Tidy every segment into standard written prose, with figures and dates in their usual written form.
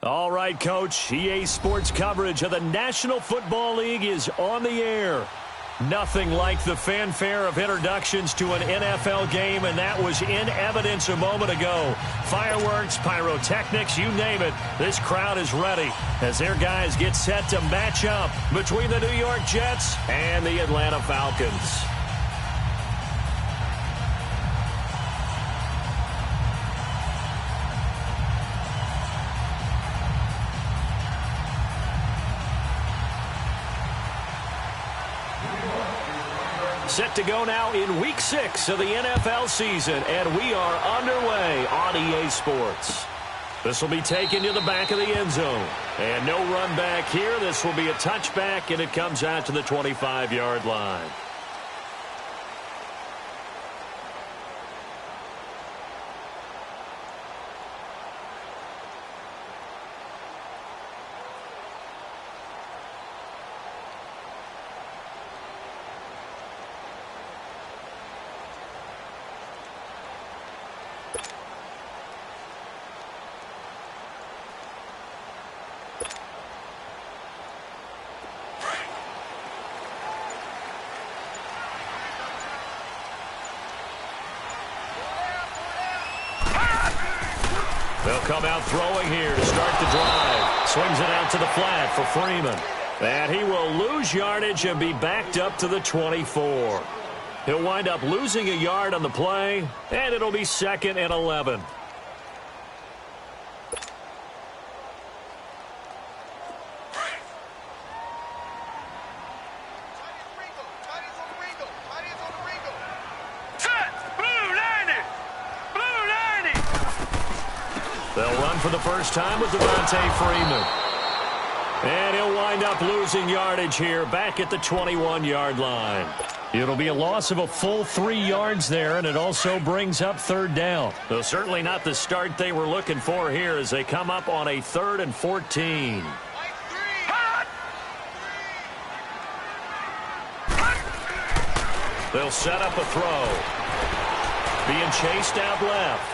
All right, Coach. EA Sports coverage of the National Football League is on the air. Nothing like the fanfare of introductions to an NFL game, and that was in evidence a moment ago. Fireworks, pyrotechnics, you name it. This crowd is ready as their guys get set to match up between the New York Jets and the Atlanta Falcons. Set to go now in Week 6 of the NFL season, and we are underway on EA Sports. This will be taken to the back of the end zone. And no run back here. This will be a touchback, and it comes out to the 25-yard line. They'll come out throwing here to start the drive. Swings it out to the flat for Freeman. And he will lose yardage and be backed up to the 24. He'll wind up losing a yard on the play, and it'll be 2nd and 11. They'll run for the first time with Devontae Freeman. And he'll wind up losing yardage here back at the 21-yard line. It'll be a loss of a full 3 yards there, and it also brings up 3rd down. Though certainly not the start they were looking for here as they come up on a 3rd and 14. They'll set up a throw. Being chased out left.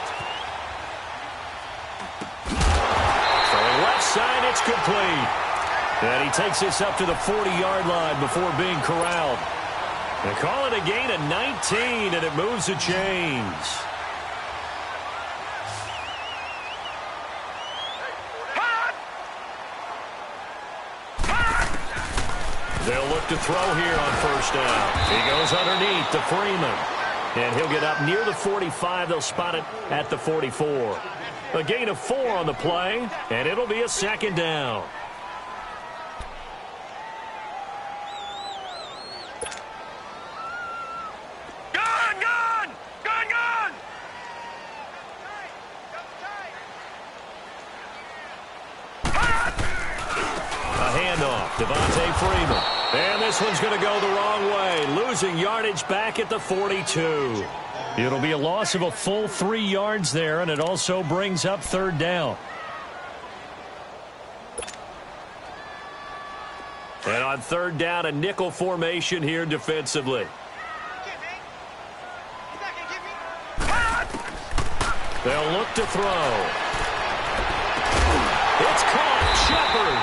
Left side, it's complete. And he takes this up to the 40-yard line before being corralled. They call it a gain of 19, and it moves the chains. They'll look to throw here on 1st down. He goes underneath to Freeman. And he'll get up near the 45. They'll spot it at the 44. A gain of 4 on the play, and it'll be a 2nd down. Gun! A handoff, Devontae Freeman. And this one's going to go the wrong way, losing yardage back at the 42. It'll be a loss of a full 3 yards there, and it also brings up 3rd down. And on 3rd down, a nickel formation here defensively. They'll look to throw. It's caught, Shepard.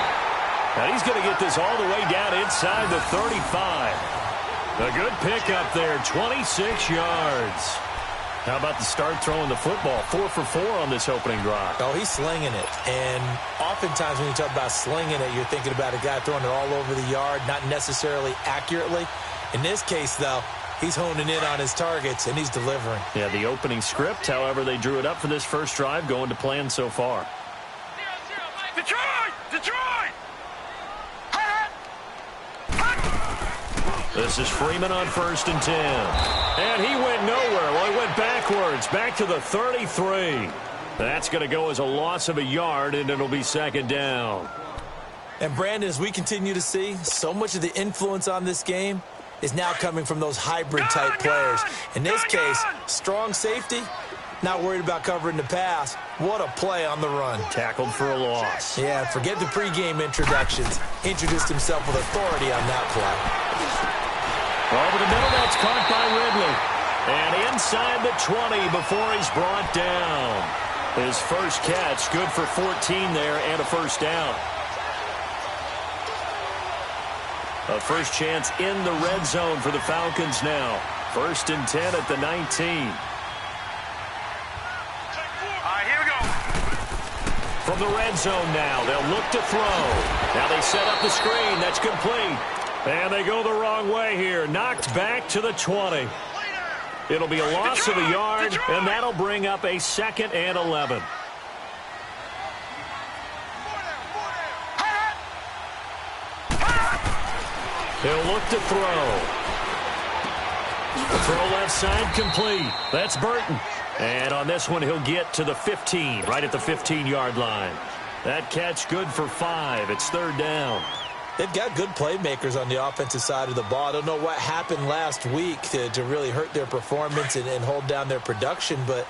And he's going to get this all the way down inside the 35. A good pickup there, 26 yards. How about the start throwing the football? 4 for 4 on this opening drive. Oh, he's slinging it. And oftentimes when you talk about slinging it, you're thinking about a guy throwing it all over the yard, not necessarily accurately. In this case, though, he's honing in on his targets, and he's delivering. Yeah, the opening script, however, they drew it up for this first drive, going to plan so far. Detroit! This is Freeman on 1st and 10. And he went nowhere. Well, he went backwards, back to the 33. That's going to go as a loss of a yard, and it'll be 2nd down. And, Brandon, as we continue to see, so much of the influence on this game is now coming from those hybrid-type players. In this case, strong safety, not worried about covering the pass. What a play on the run. Tackled for a loss. Yeah, forget the pregame introductions. Introduced himself with authority on that play. Over the middle, that's caught by Ridley. And inside the 20 before he's brought down. His first catch, good for 14 there and a first down. A first chance in the red zone for the Falcons now. 1st and 10 at the 19. Here we go. From the red zone now, they'll look to throw. Now they set up the screen. That's complete. And they go the wrong way here. Knocked back to the 20. It'll be a loss of a yard, and that'll bring up a 2nd and 11. He'll look to throw. Throw left side complete. That's Burton. And on this one, he'll get to the 15, right at the 15-yard line. That catch good for 5. It's 3rd down. They've got good playmakers on the offensive side of the ball. I don't know what happened last week to really hurt their performance and hold down their production, but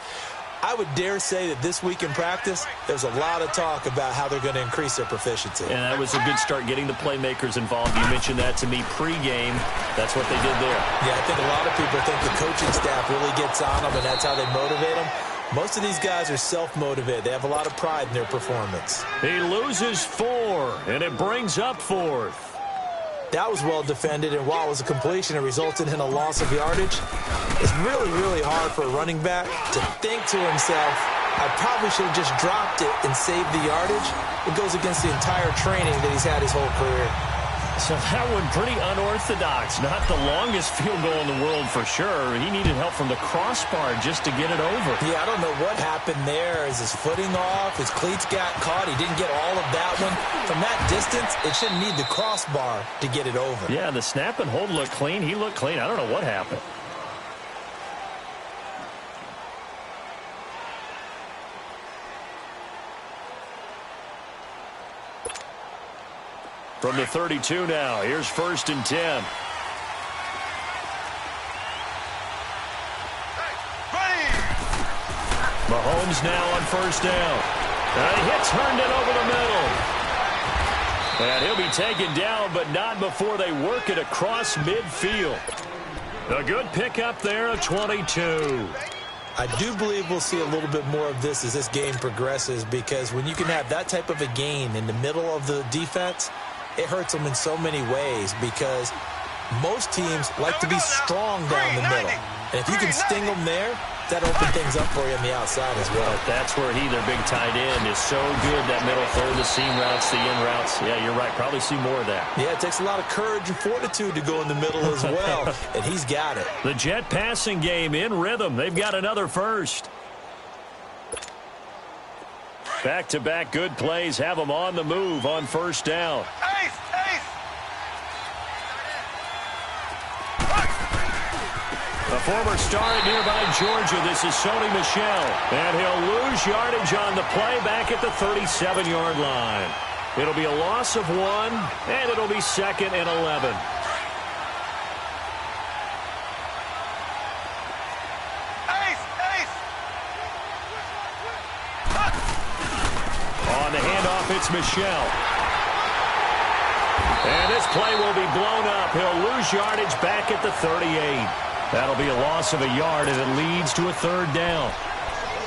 I would dare say that this week in practice, there's a lot of talk about how they're going to increase their proficiency. And that was a good start, getting the playmakers involved. You mentioned that to me pregame. That's what they did there. Yeah, I think a lot of people think the coaching staff really gets on them, and that's how they motivate them. Most of these guys are self-motivated. They have a lot of pride in their performance. He loses 4, and it brings up 4th. That was well defended, and while it was a completion, it resulted in a loss of yardage. It's really, really hard for a running back to think to himself, I probably should have just dropped it and saved the yardage. It goes against the entire training that he's had his whole career. So that one pretty unorthodox. Not the longest field goal in the world for sure. He needed help from the crossbar just to get it over. Yeah, I don't know what happened there. Is his footing off? His cleats got caught. He didn't get all of that one. From that distance, it shouldn't need the crossbar to get it over. Yeah, the snap and hold looked clean. He looked clean. I don't know what happened. From the 32 now, here's 1st and 10. Mahomes now on 1st down. And he hits Herndon over the middle. And he'll be taken down, but not before they work it across midfield. A good pickup there of 22. I do believe we'll see a little bit more of this as this game progresses, because when you can have that type of a gain in the middle of the defense, it hurts them in so many ways, because most teams like to be strong down the middle. And if you can sting them there, that opens things up for you on the outside as well. That's where their big tight end, is so good, that middle third, the seam routes, the in routes. Yeah, you're right. Probably see more of that. Yeah, it takes a lot of courage and fortitude to go in the middle as well, and he's got it. The jet passing game in rhythm. They've got another first. Back-to-back good plays have them on the move on 1st down. A former star at nearby Georgia, this is Sony Michel. And he'll lose yardage on the play back at the 37-yard line. It'll be a loss of 1, and it'll be 2nd and 11. On the handoff, it's Michel. And this play will be blown up. He'll lose yardage back at the 38. That'll be a loss of a yard, and it leads to a 3rd down.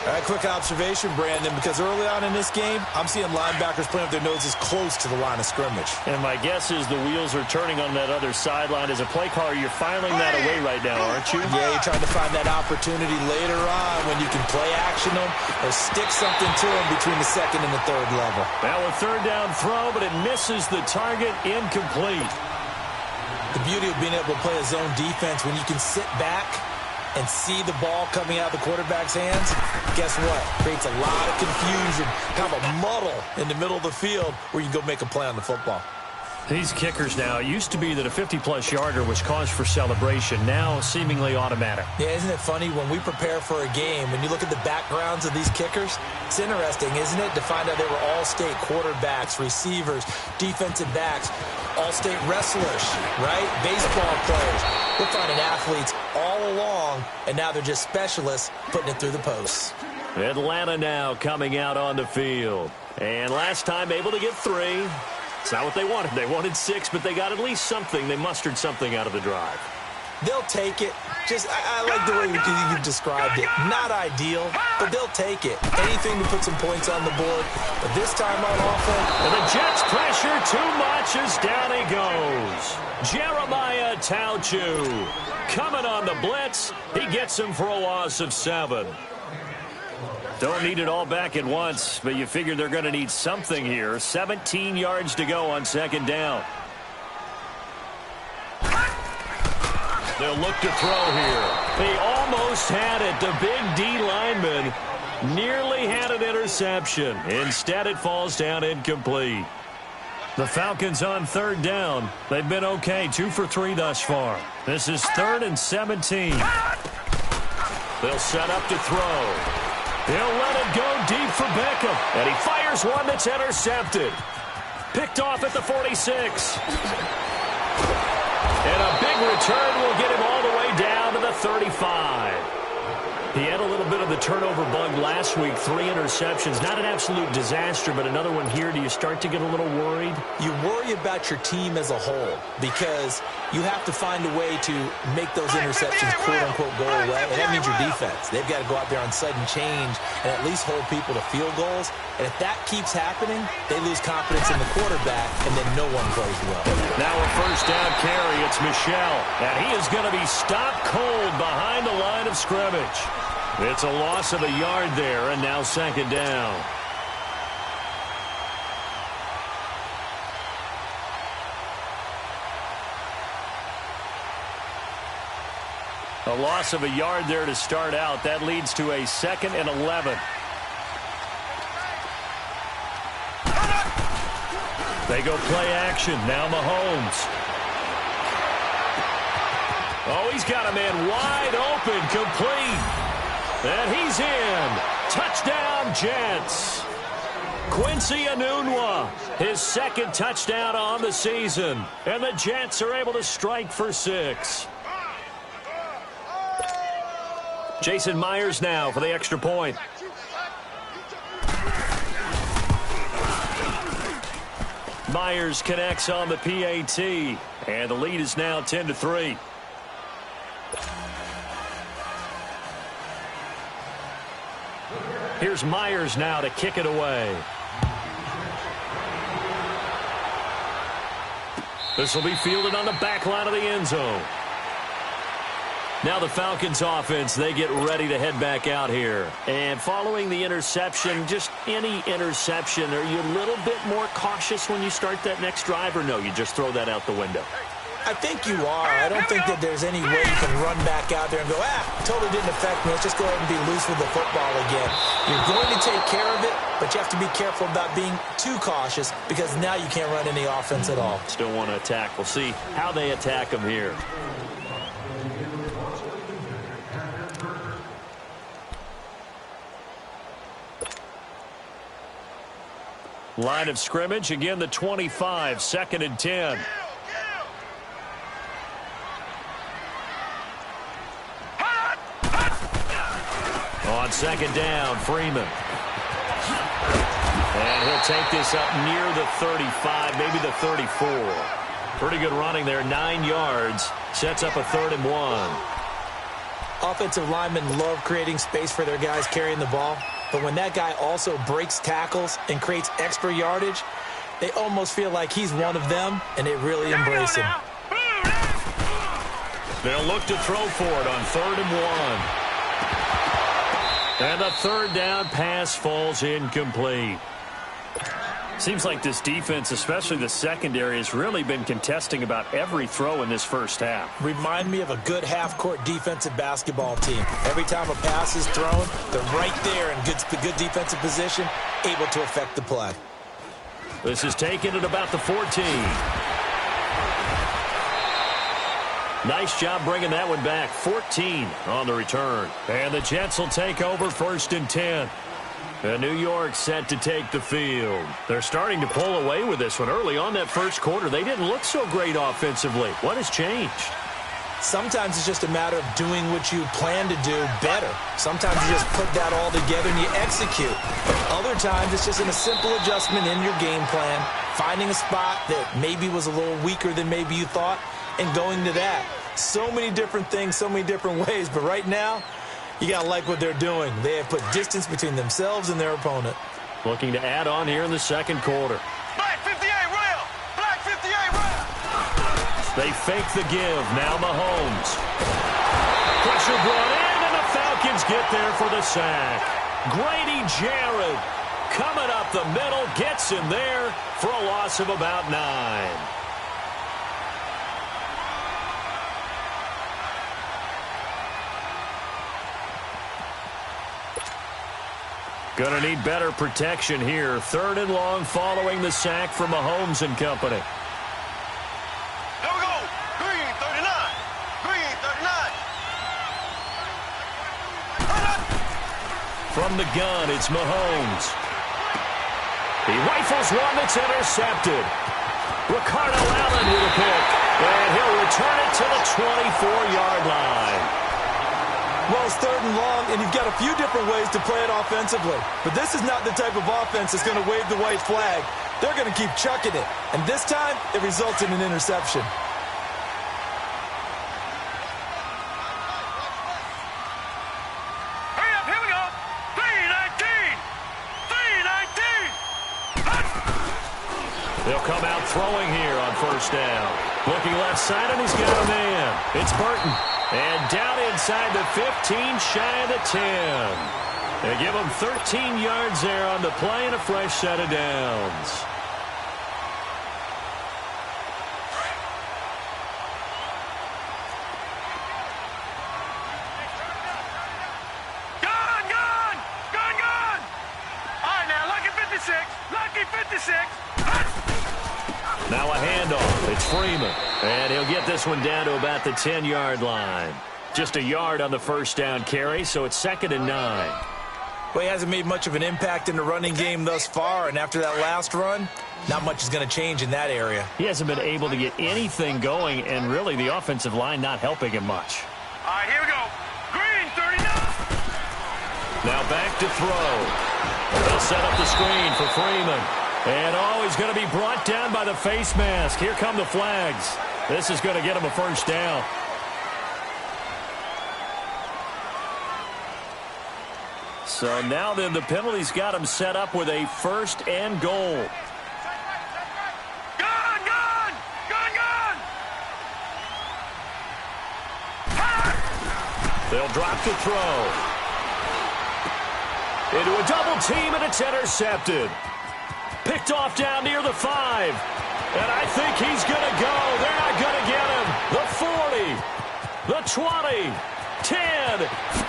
All right, quick observation, Brandon, because early on in this game, I'm seeing linebackers playing with their noses close to the line of scrimmage. And my guess is the wheels are turning on that other sideline. As a play caller, you're filing that away right now, aren't you? Yeah, you're trying to find that opportunity later on when you can play action them or stick something to them between the 2nd and the 3rd level. Now a 3rd down throw, but it misses the target, incomplete. The beauty of being able to play a zone defense, when you can sit back and see the ball coming out of the quarterback's hands, guess what? Creates a lot of confusion, kind of a muddle in the middle of the field where you can go make a play on the football. These kickers now, it used to be that a 50-plus yarder was cause for celebration, now seemingly automatic. Yeah, isn't it funny when we prepare for a game, when you look at the backgrounds of these kickers, it's interesting, isn't it, to find out they were all-state quarterbacks, receivers, defensive backs, all-state wrestlers, right? Baseball players. We're finding athletes all along, and now they're just specialists putting it through the posts. Atlanta now coming out on the field. And last time able to get 3. It's not what they wanted. They wanted 6, but they got at least something. They mustered something out of the drive. They'll take it. I like the way you've described it. Not ideal, but they'll take it. Anything to put some points on the board. But this time on offense. And the Jets pressure too much as down he goes. Jeremiah Tauchu coming on the blitz. He gets him for a loss of 7. Don't need it all back at once, but you figure they're going to need something here. 17 yards to go on 2nd down. They'll look to throw here. They almost had it. The big D lineman nearly had an interception. Instead, it falls down incomplete. The Falcons on 3rd down. They've been okay, 2 for 3 thus far. This is 3rd and 17. They'll set up to throw. He'll let it go deep for Beckham. And he fires one that's intercepted. Picked off at the 46. And a big return will get him all the way down to the 35. He had a little bit of the turnover bug last week, 3 interceptions. Not an absolute disaster, but another one here. Do you start to get a little worried? You worry about your team as a whole because you have to find a way to make those interceptions, quote-unquote, go away. And that means your defense. They've got to go out there on sudden change and at least hold people to field goals. And if that keeps happening, they lose confidence in the quarterback, and then no one plays well. Now a 1st down carry. It's Michel. And he is going to be stopped cold behind the line of scrimmage. It's a loss of a yard there, and now 2nd down. A loss of a yard there to start out. That leads to a 2nd and 11. They go play action. Now Mahomes. Oh, he's got a man wide open, complete. And he's in. Touchdown, Jets. Quincy Enunwa, his 2nd touchdown on the season. And the Jets are able to strike for 6. Jason Myers now for the extra point. Myers connects on the PAT. And the lead is now 10-3. Here's Myers now to kick it away. This will be fielded on the back line of the end zone. Now the Falcons offense, they get ready to head back out here. And following the interception, just any interception, are you a little bit more cautious when you start that next drive, or no, you just throw that out the window? I think you are. I don't think that there's any way you can run back out there and go, totally didn't affect me. Let's just go ahead and be loose with the football again. You're going to take care of it, but you have to be careful about being too cautious because now you can't run any offense at all. Still want to attack. We'll see how they attack them here. Line of scrimmage, again the 25, 2nd and 10. On 2nd down, Freeman. And he'll take this up near the 35, maybe the 34. Pretty good running there, 9 yards. Sets up a 3rd and 1. Offensive linemen love creating space for their guys carrying the ball. But when that guy also breaks tackles and creates extra yardage, they almost feel like he's one of them, and they really embrace him. They'll look to throw for it on 3rd and 1. And the 3rd down pass falls incomplete. Seems like this defense, especially the secondary, has really been contesting about every throw in this first half. Remind me of a good half-court defensive basketball team. Every time a pass is thrown, they're right there in good defensive position, able to affect the play. This is taken at about the 14. Nice job bringing that one back. 14 on the return. And the Jets will take over 1st and 10. And New York set to take the field. They're starting to pull away with this one. Early on that first quarter, they didn't look so great offensively. What has changed? Sometimes it's just a matter of doing what you plan to do better. Sometimes you just put that all together and you execute. Other times it's just a simple adjustment in your game plan, finding a spot that maybe was a little weaker than maybe you thought, and going to that. so many different things, so many different ways. But right now, you got to like what they're doing. They have put distance between themselves and their opponent. Looking to add on here in the second quarter. Black 58 rail! Black 58 rail! They fake the give. Now Mahomes. Pressure brought in, and the Falcons get there for the sack. Grady Jarrett coming up the middle, gets him there for a loss of about 9. Going to need better protection here. 3rd and long following the sack from Mahomes and company. Here we go. Green 39. Green 39. From the gun, it's Mahomes. He rifles one that's intercepted. Ricardo Allen with a pick. And he'll return it to the 24-yard line. Well, it's 3rd and long, and you've got a few different ways to play it offensively. But this is not the type of offense that's going to wave the white flag. They're going to keep chucking it. And this time, it results in an interception. Hurry up, here we go. 319. 319. They'll come out throwing here on 1st down. Looking left side, and he's got a man. It's Burton. And down inside the 15, shy of the 10. They give him 13 yards there on the play and a fresh set of downs. Gun, gun! Gun, gun! All right, now, lucky 56. Lucky 56. Now a handoff. It's Freeman. And he'll get this one down to about the 10-yard line. Just a yard on the 1st down carry, so it's 2nd and 9. Well, he hasn't made much of an impact in the running game thus far, and after that last run, not much is going to change in that area. He hasn't been able to get anything going, and really the offensive line not helping him much. All right, here we go. Green 39. Now back to throw. They'll set up the screen for Freeman. And, he's going to be brought down by the face mask. Here come the flags. This is going to get him a 1st down. So now then the penalty's got him set up with a 1st and goal. Gun, gun! Gun, gun! They'll drop the throw. Into a double team, and it's intercepted. Picked off down near the 5. And I think he's going to go. They're not going to get him. The 40. The 20. 10.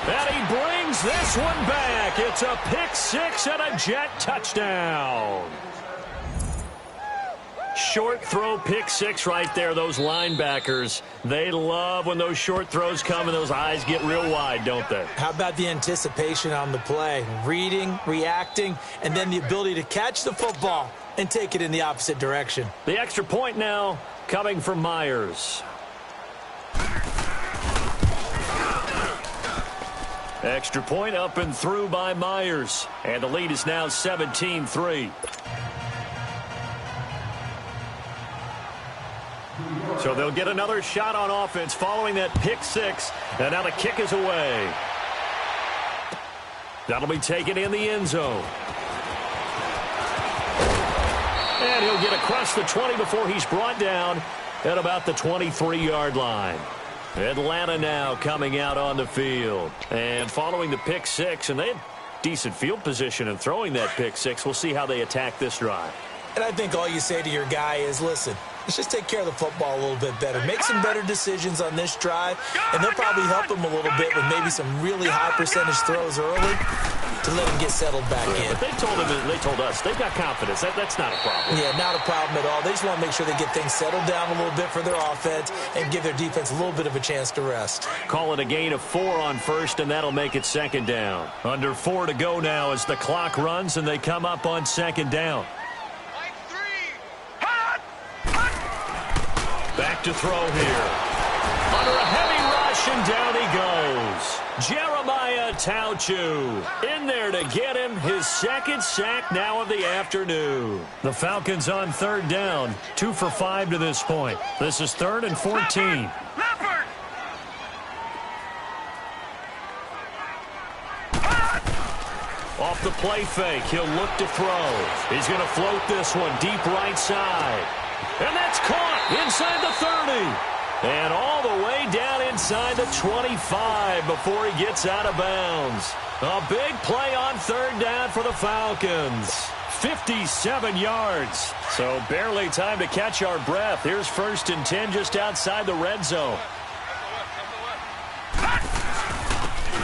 And he brings this one back. It's a pick 6 and a Jet touchdown. Short throw, pick 6 right there. Those linebackers, they love when those short throws come and those eyes get real wide, don't they? How about the anticipation on the play? Reading, reacting, and then the ability to catch the football and take it in the opposite direction. The extra point now coming from Myers. Extra point up and through by Myers. And the lead is now 17-3. So they'll get another shot on offense following that pick 6. And now the kick is away. That'll be taken in the end zone. And he'll get across the 20 before he's brought down at about the 23-yard line. Atlanta now coming out on the field. And following the pick 6, and they had decent field position in throwing that pick 6. We'll see how they attack this drive. And I think all you say to your guy is, listen, let's just take care of the football a little bit better. Make some better decisions on this drive, and they'll probably help him a little bit with maybe some really high percentage throws early to let him get settled back in. But they told us they've got confidence. That's not a problem. Yeah, not a problem at all. They just want to make sure they get things settled down a little bit for their offense and give their defense a little bit of a chance to rest. Call it a gain of 4 on 1st, and that'll make it 2nd down. Under 4 to go now as the clock runs, and they come up on 2nd down. Back to throw here. Under a heavy rush, and down he goes. Jeremiah Tauchu in there to get him his 2nd sack now of the afternoon. The Falcons on 3rd down, 2 for 5 to this point. This is 3rd and 14. Leopard! play fake. He'll look to throw. He's going to float this one deep right side. And that's caught inside the 30. And all the way down inside the 25 before he gets out of bounds. A big play on third down for the Falcons. 57 yards. So barely time to catch our breath. Here's 1st and 10 just outside the red zone.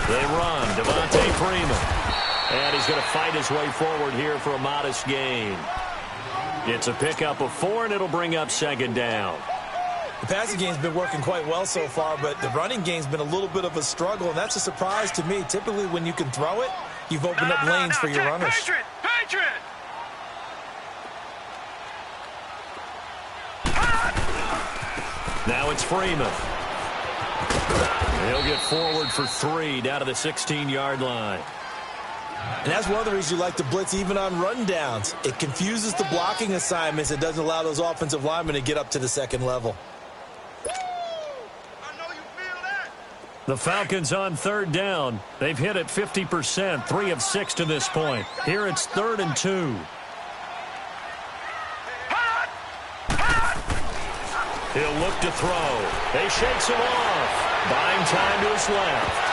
They run. Devontae Freeman. And he's going to fight his way forward here for a modest gain. It's a pickup of 4, and it'll bring up 2nd down. The passing game's been working quite well so far, but the running game's been a little bit of a struggle, and that's a surprise to me. Typically, when you can throw it, you've opened up lanes for your runners. Patriot! Now it's Freeman. He'll get forward for 3 down to the 16-yard line. And that's one of the reasons you like to blitz even on run downs. It confuses the blocking assignments. It doesn't allow those offensive linemen to get up to the 2nd level. The Falcons on 3rd down. They've hit it 50%, 3 of 6 to this point. Here it's 3rd and 2. He'll look to throw. He shakes him off. Buying time to his left.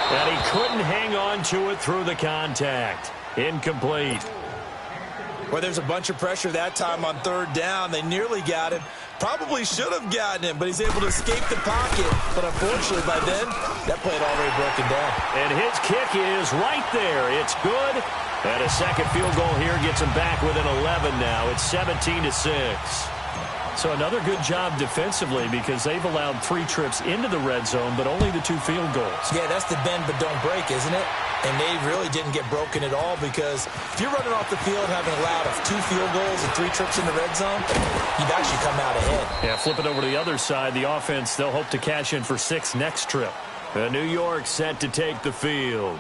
And he couldn't hang on to it through the contact. Incomplete. Well, there's a bunch of pressure that time on 3rd down. They nearly got him. Probably should have gotten him, but he's able to escape the pocket. But unfortunately, by then, that play had already broken down. And his kick is right there. It's good. And a 2nd field goal here gets him back within 11 now. It's 17-6. So another good job defensively because they've allowed 3 trips into the red zone, but only the 2 field goals. Yeah, that's the bend but don't break, isn't it? And they really didn't get broken at all because if you're running off the field having allowed 2 field goals and 3 trips in the red zone, you've actually come out ahead. Yeah, flip it over to the other side. The offense, they'll hope to cash in for 6 next trip. New York set to take the field.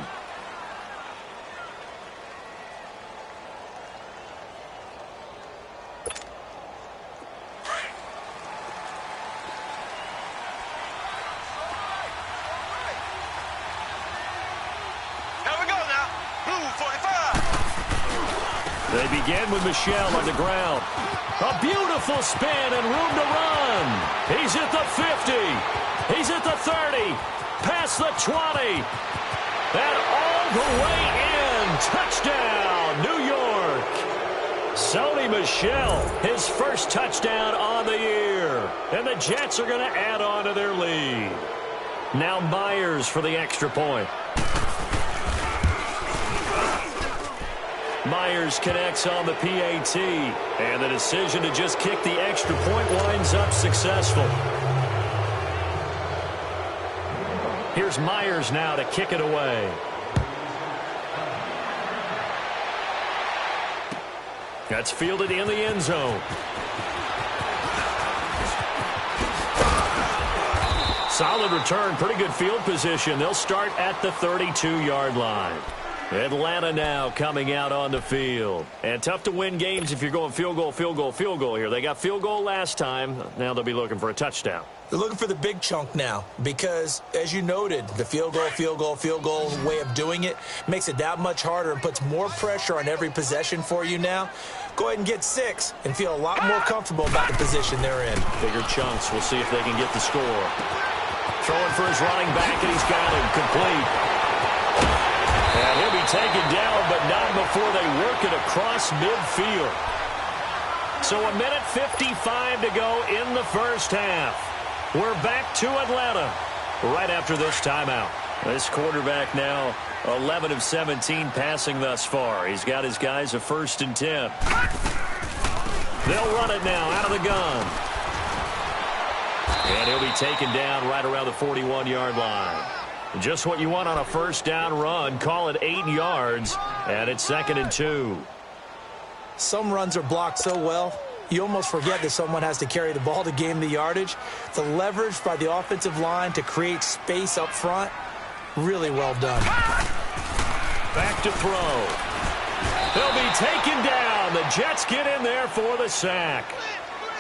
They begin with Michel on the ground. A beautiful spin and room to run. He's at the 50. He's at the 30. Past the 20. And all the way in. Touchdown, New York. Sony Michel, his first touchdown on the year. And the Jets are going to add on to their lead. Now Myers for the extra point. Myers connects on the PAT, and the decision to just kick the extra point winds up successful. Here's Myers now to kick it away. That's fielded in the end zone. Solid return, pretty good field position. They'll start at the 32-yard line. Atlanta now coming out on the field. And tough to win games if you're going field goal, field goal, field goal here. They got field goal last time. Now they'll be looking for a touchdown. They're looking for the big chunk now because, as you noted, the field goal way of doing it makes it that much harder and puts more pressure on every possession for you now. Go ahead and get 6 and feel a lot more comfortable about the position they're in. Bigger chunks. We'll see if they can get the score. Throwing for his running back, and he's got him complete. And he'll be taken down, but not before they work it across midfield. So 1:55 to go in the first half. We're back to Atlanta right after this timeout. This quarterback now 11 of 17 passing thus far. He's got his guys a 1st and 10. They'll run it now out of the gun. And he'll be taken down right around the 41-yard line. Just what you want on a 1st down run. Call it 8 yards, and it's 2nd and 2. Some runs are blocked so well, you almost forget that someone has to carry the ball to gain the yardage. The leverage by the offensive line to create space up front, really well done. Back to throw. He'll be taken down. The Jets get in there for the sack.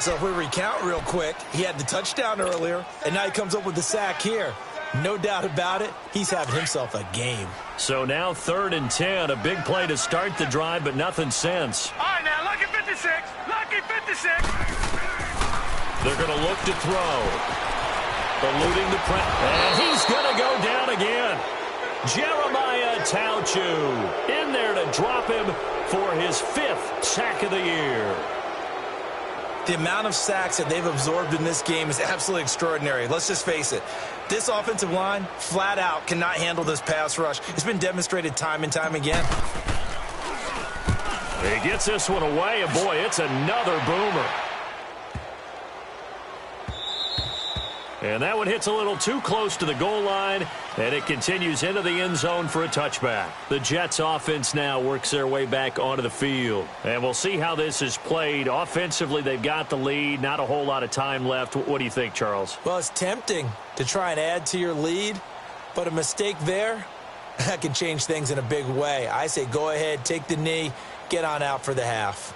So if we recount real quick, he had the touchdown earlier, and now he comes up with the sack here. No doubt about it, he's having himself a game. So now 3rd and 10, a big play to start the drive, but nothing since. All right, now, lucky 56. Lucky 56. They're going to look to throw. Eluding the press. And he's going to go down again. Jeremiah Tauchu in there to drop him for his 5th sack of the year. The amount of sacks that they've absorbed in this game is absolutely extraordinary. Let's just face it. This offensive line, flat out, cannot handle this pass rush. It's been demonstrated time and time again. He gets this one away, and boy, it's another boomer. And that one hits a little too close to the goal line, and it continues into the end zone for a touchback. The Jets offense now works their way back onto the field. And we'll see how this is played. Offensively, they've got the lead. Not a whole lot of time left. What do you think, Charles? Well, it's tempting to try and add to your lead, but a mistake there, that can change things in a big way. I say go ahead, take the knee, get on out for the half.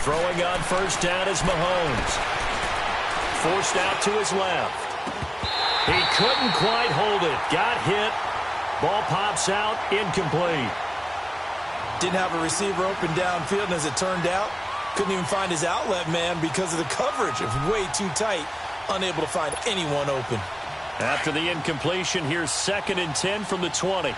Throwing on first down is Mahomes. Forced out to his left. He couldn't quite hold it. Got hit. Ball pops out. Incomplete. Didn't have a receiver open downfield, and as it turned out, couldn't even find his outlet man because of the coverage. It was way too tight. Unable to find anyone open. After the incompletion, here's 2nd and 10 from the 20.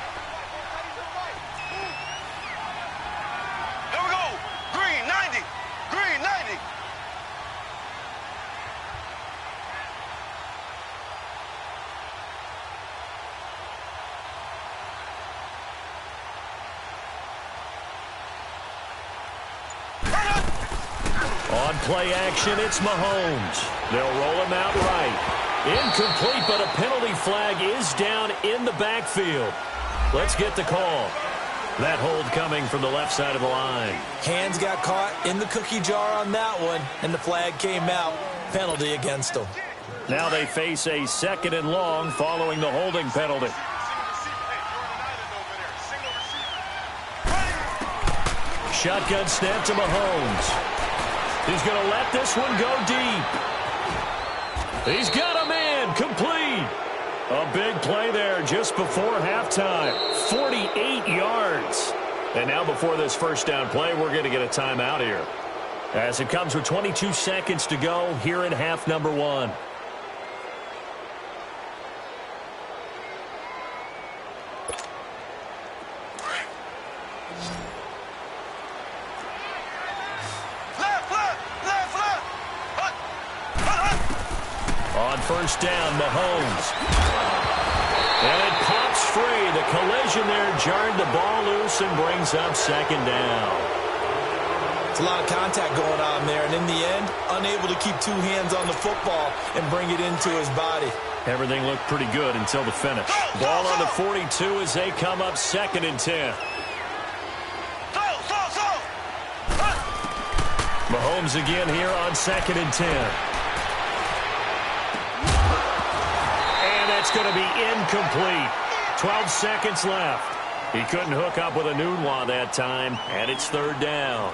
On play action, it's Mahomes. They'll roll him out right. Incomplete, but a penalty flag is down in the backfield. Let's get the call. That hold coming from the left side of the line. Hands got caught in the cookie jar on that one, and the flag came out. Penalty against them. Now they face a 2nd and long following the holding penalty. Shotgun snap to Mahomes. He's going to let this one go deep. He's got a man. Complete. A big play there just before halftime. 48 yards. And now before this first down play, we're going to get a timeout here. As it comes with 22 seconds to go here in half number 1. First down, Mahomes. And it pops free. The collision there jarred the ball loose and brings up 2nd down. It's a lot of contact going on there, and in the end, unable to keep 2 hands on the football and bring it into his body. Everything looked pretty good until the finish. Ball on the 42 as they come up 2nd and 10. Mahomes again here on 2nd and 10. It's going to be incomplete. 12 seconds left. He couldn't hook up with a Nunwa that time, and it's 3rd down.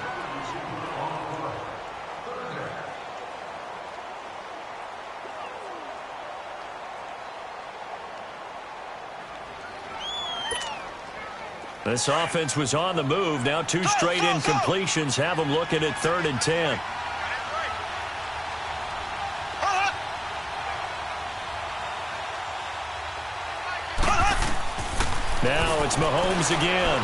This offense was on the move. Now 2 straight incompletions have them looking at 3rd and 10. Now it's Mahomes again.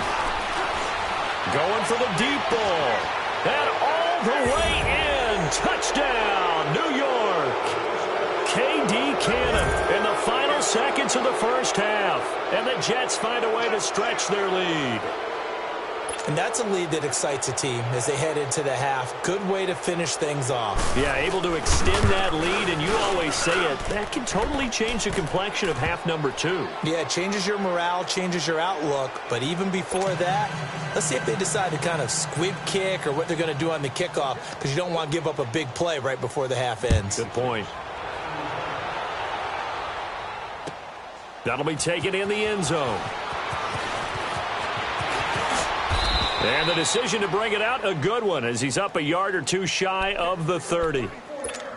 Going for the deep ball. And all the way in. Touchdown, New York. K.D. Cannon in the final seconds of the first half. And the Jets find a way to stretch their lead. And that's a lead that excites a team as they head into the half. Good way to finish things off. Yeah, able to extend that lead, and you always say it, that can totally change the complexion of half number 2. Yeah, it changes your morale, changes your outlook. But even before that, let's see if they decide to kind of squib kick or what they're going to do on the kickoff, because you don't want to give up a big play right before the half ends. Good point. That'll be taken in the end zone. And the decision to bring it out, a good one, as he's up a yard or two shy of the 30.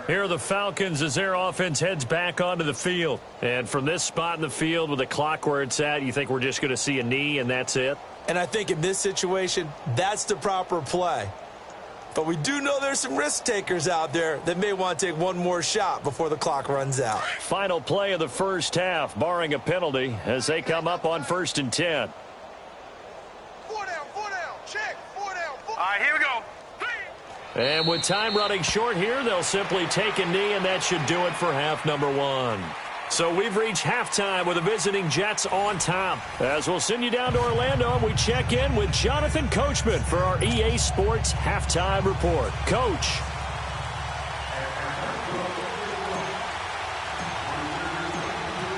Here are the Falcons as their offense heads back onto the field. And from this spot in the field with the clock where it's at, you think we're just going to see a knee and that's it? And I think in this situation, that's the proper play. But we do know there's some risk takers out there that may want to take one more shot before the clock runs out. Final play of the first half, barring a penalty, as they come up on 1st and 10. 4 down, check, 4 down. All right, here we go. And with time running short here, they'll simply take a knee, and that should do it for half number 1. So we've reached halftime with the visiting Jets on top. As we'll send you down to Orlando, and we check in with Jonathan Coachman for our EA Sports Halftime Report. Coach.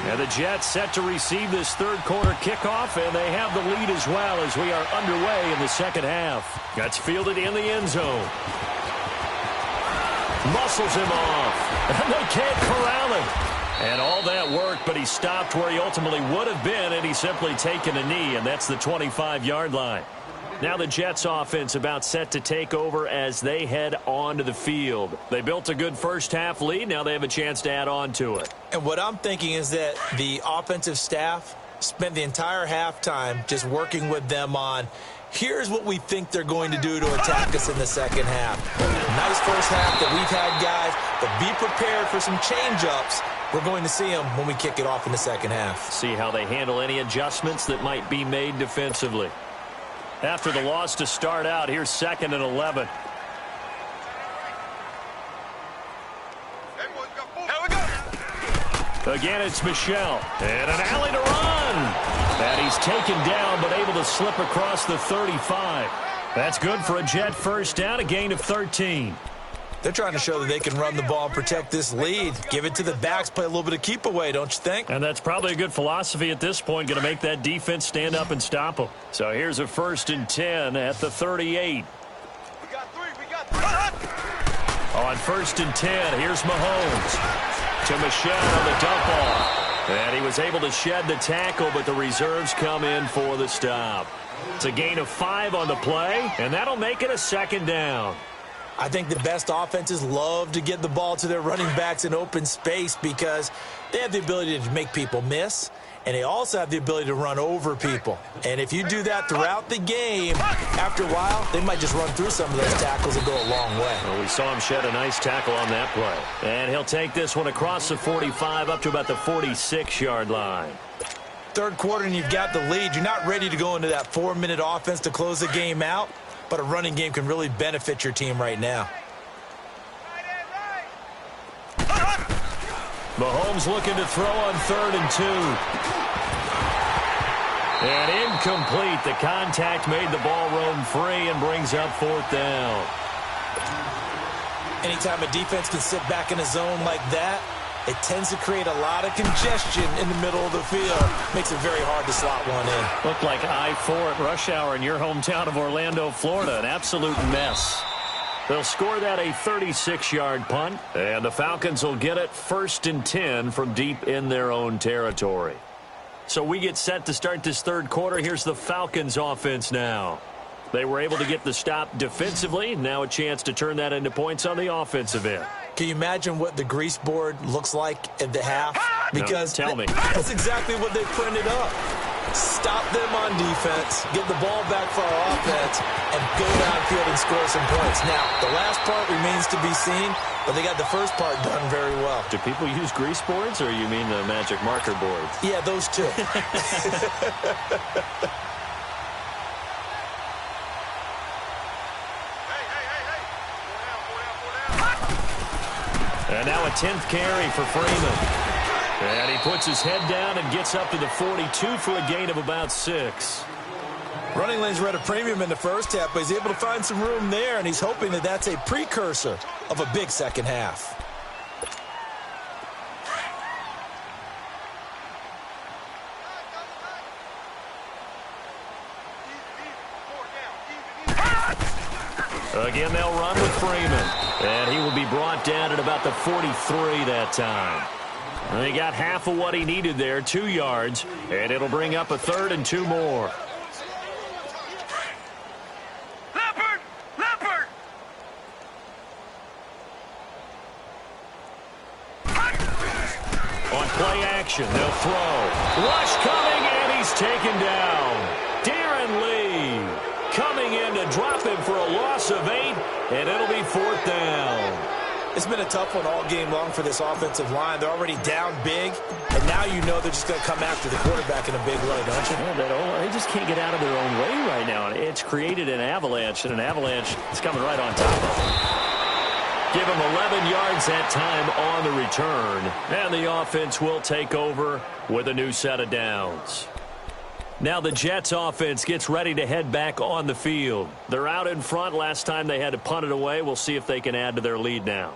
And the Jets set to receive this third quarter kickoff, and they have the lead as well as we are underway in the second half. That's fielded in the end zone. Muscles him off, and they can't corral him. And all that work, but he stopped where he ultimately would have been, and he's simply taken a knee, and that's the 25-yard line. Now the Jets offense about set to take over as they head onto the field. They built a good first half lead. Now they have a chance to add on to it. And what I'm thinking is that the offensive staff spent the entire halftime just working with them on, here's what we think they're going to do to attack us in the second half. Nice first half that we've had, guys, but be prepared for some change-ups. We're going to see them when we kick it off in the second half. See how they handle any adjustments that might be made defensively. After the loss to start out, here's 2nd and 11. Again, it's Michel. And an alley to run. And he's taken down, but able to slip across the 35. That's good for a Jet first down, a gain of 13. They're trying to show that they can run the ball and protect this lead. Give it to the backs, play a little bit of keep away, don't you think? And that's probably a good philosophy at this point, going to make that defense stand up and stop them. So here's a 1st and 10 at the 38. We got three. On 1st and 10, here's Mahomes to Michel on the dump off. And he was able to shed the tackle, but the reserves come in for the stop. It's a gain of 5 on the play, and that'll make it a 2nd down. I think the best offenses love to get the ball to their running backs in open space because they have the ability to make people miss, and they also have the ability to run over people. And if you do that throughout the game, after a while, they might just run through some of those tackles and go a long way. Well, we saw him shed a nice tackle on that play. And he'll take this one across the 45 up to about the 46-yard line. Third quarter and you've got the lead. You're not ready to go into that 4-minute offense to close the game out. But a running game can really benefit your team right now. Mahomes looking to throw on 3rd and 2. And incomplete. The contact made the ball roam free and brings up 4th down. Anytime a defense can sit back in a zone like that, it tends to create a lot of congestion in the middle of the field. Makes it very hard to slot one in. Looked like I-4 at rush hour in your hometown of Orlando, Florida. An absolute mess. They'll score that a 36-yard punt, and the Falcons will get it 1st and 10 from deep in their own territory. So we get set to start this third quarter. Here's the Falcons offense now. They were able to get the stop defensively. Now a chance to turn that into points on the offensive end. Can you imagine what the grease board looks like at the half? Because no, tell me. That's exactly what they printed up. Stop them on defense, get the ball back for our offense, and go downfield and score some points. Now, the last part remains to be seen, but they got the first part done very well. Do people use grease boards, or you mean the magic marker boards? Yeah, those two. And now a 10th carry for Freeman. And he puts his head down and gets up to the 42 for a gain of about 6. Running lanes were at a premium in the first half, but he's able to find some room there, and he's hoping that that's a precursor of a big second half. Again, they'll run with Freeman. And he will be brought down at about the 43 that time. And he got half of what he needed there, 2 yards, and it'll bring up a 3rd and 2 more. Leopard! On play action, they'll throw. Rush coming, and he's taken down. Darren Lee coming in to drop him for a loss of 8, and it'll be 4th down. It's been a tough one all game long for this offensive line. They're already down big, and now you know they're just going to come after the quarterback in a big way, don't you? Yeah, they just can't get out of their own way right now. It's created an avalanche, and an avalanche is coming right on top of them. Give him 11 yards that time on the return, and the offense will take over with a new set of downs. Now the Jets offense gets ready to head back on the field. They're out in front. Last time they had to punt it away. We'll see if they can add to their lead now.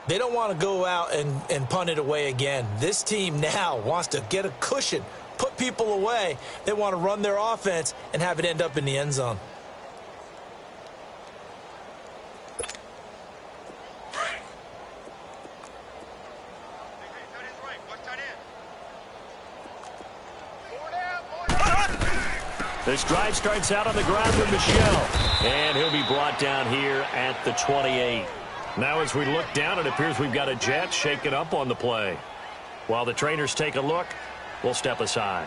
They don't want to go out and punt it away again. This team now wants to get a cushion, put people away. They want to run their offense and have it end up in the end zone. This drive starts out on the ground with Michel, and he'll be brought down here at the 28. Now as we look down, it appears we've got a Jet shaken up on the play. While the trainers take a look, we'll step aside.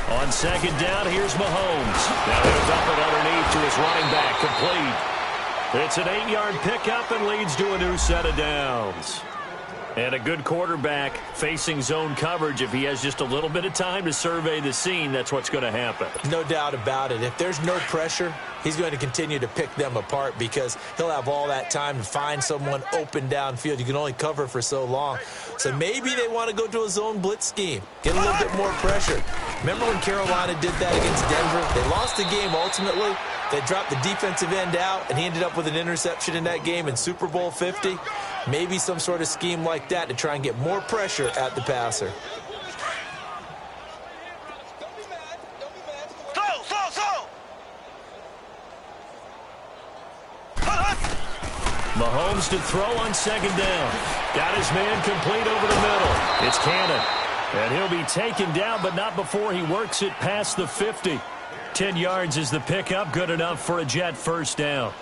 On 2nd down, here's Mahomes. Now he'll dump it underneath to his running back, complete. It's an 8-yard pickup and leads to a new set of downs. And a good quarterback facing zone coverage. If he has just a little bit of time to survey the scene, that's what's going to happen. No doubt about it. If there's no pressure, he's going to continue to pick them apart because he'll have all that time to find someone open downfield. You can only cover for so long. So maybe they want to go to a zone blitz scheme, get a little bit more pressure. Remember when Carolina did that against Denver? They lost the game ultimately. They dropped the defensive end out, and he ended up with an interception in that game in Super Bowl 50. Maybe some sort of scheme like that to try and get more pressure at the passer. Mahomes to throw on 2nd down. Got his man complete over the middle. It's Cannon. And he'll be taken down, but not before he works it past the 50. 10 yards is the pickup, good enough for a Jet 1st down.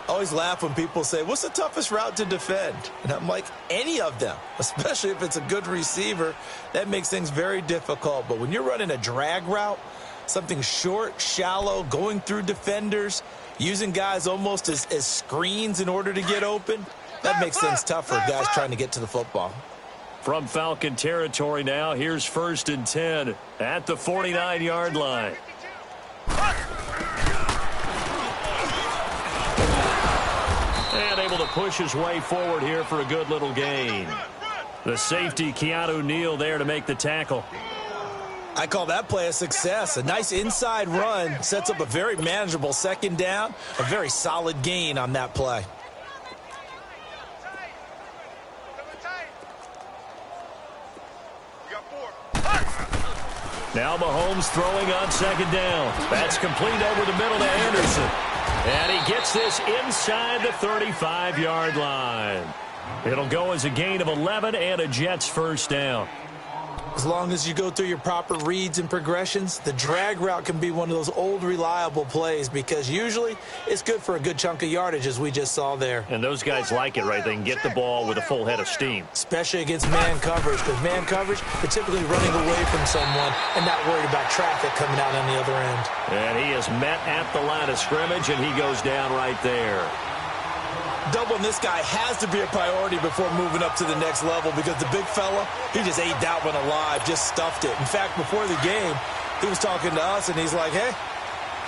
I always laugh when people say, what's the toughest route to defend? And I'm like, any of them, especially if it's a good receiver. That makes things very difficult. But when you're running a drag route, something short, shallow, going through defenders, using guys almost as screens in order to get open, that makes things tough for guys trying to get to the football. From Falcon territory now, here's 1st and 10 at the 49-yard line. And able to push his way forward here for a good little gain. The safety, Keanu Neal, there to make the tackle. I call that play a success. A nice inside run sets up a very manageable 2nd down. A very solid gain on that play. Now Mahomes throwing on 2nd down. That's complete over the middle to Anderson. And he gets this inside the 35-yard line. It'll go as a gain of 11 and a Jets 1st down. As long as you go through your proper reads and progressions, the drag route can be one of those old reliable plays because usually it's good for a good chunk of yardage as we just saw there. And those guys like it, right? They can get the ball with a full head of steam. Especially against man coverage, because man coverage, they're typically running away from someone and not worried about traffic coming out on the other end. And he is met at the line of scrimmage, and he goes down right there. Doubling this guy has to be a priority before moving up to the next level because the big fella, he just ate that one alive, just stuffed it. In fact, before the game, he was talking to us, and he's like, hey,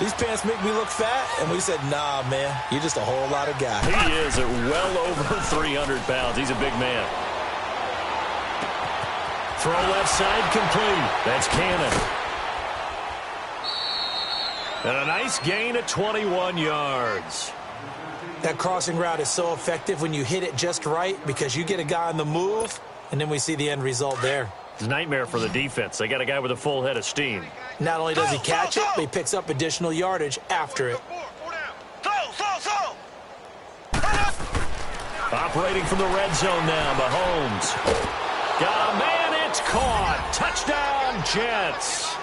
these pants make me look fat? And we said, nah, man, you're just a whole lot of guy. He is at well over 300 pounds. He's a big man. Throw left side complete. That's Cannon. And a nice gain of 21 yards. That crossing route is so effective when you hit it just right because you get a guy on the move, and then we see the end result there. It's a nightmare for the defense. They got a guy with a full head of steam. Not only does he catch it, but he picks up additional yardage after it. Operating from the red zone now, Mahomes. Got a man, it's caught. Touchdown, Jets.